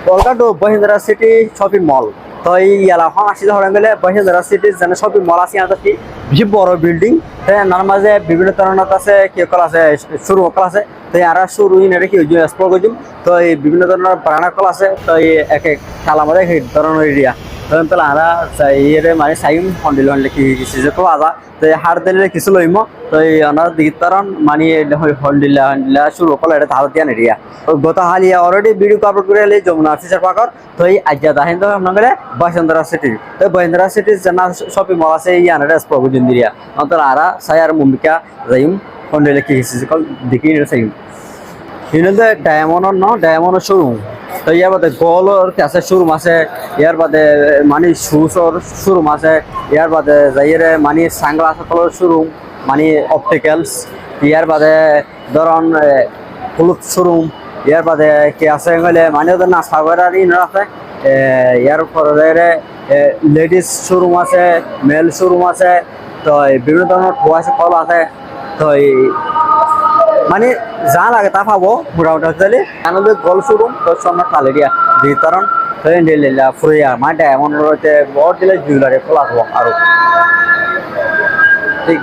Kolkata বহিন্দ্রা city shopping mall তো এই এলাকা আসি ধরে গেলে বহিন্দ্রা সিটি যেন শপিং মল আছে আর কি বেশি বড় বিল্ডিং নার মাঝে বিভিন্ন ধরনের আছে কি কল আছে শুরু কল আছে তো আর শুরু ইনে কি এক্সপ্লোর করছিলাম তো এই বিভিন্ন ধরনের বারানা কল আছে তো এই এক এক খেলা মধ্যে এক ধরনের এরিয়া তখন তাহলে আমরা ইয়ে মানে সাইম হন্ডিল হন্ডলে কি সিজে তো আদা তো হার দিলে কিছু লইম তো এই অনার দিক তারণ মানে হন্ডিলা হন্ডিলা শুরু কল এটা ধার দিয়া এরিয়া গত হালিয়া অলরেডি ভিডিও আপলোড করে এলি যমুনা ফিচার পার্কর তো এই আজ্ঞা দাহিন তো আপনার বসুন্ধরা সিটি তো বসুন্ধরা সিটি জানা শপিং মল আছে এই আনারে প্রভুজন দিরিয়া অন্তর আরা সায়ার মুম্বিকা যাইম হন্ডিলে কি সিজে কল দেখি সাইম হিনদে ডায়মন্ডর শোরুম তো ইয়ার বাদে গলর আছে শোরুম আছে ইয়ার বাদে মানে শুজর শোরুম আছে ইয়ার বাদে যাইরে মানে সানগ্লাসের শোরুম মানে অপটিক্যালস ইয়ার বাদে ধরন হলুদ শোরুম ইয়ার বাদে কি আছে গেলে মানে ওদের না সাগরার ইনার আছে ইয়ার পরে লেডিস শোরুম আছে মেল শোরুম আছে তো বিভিন্ন ধরনের ঠোয়াশে কল আছে তো মানে যা লাগে তা পাবো মোটামুটি হচ্ছে আনন্দ গল শোরুম তো সন্ধ্যা কালে দিয়া বিতরণ ফুরিয়া মানে এমন রয়েছে বড় দিলে জুয়েলারি খোলা হবো আরো ঠিক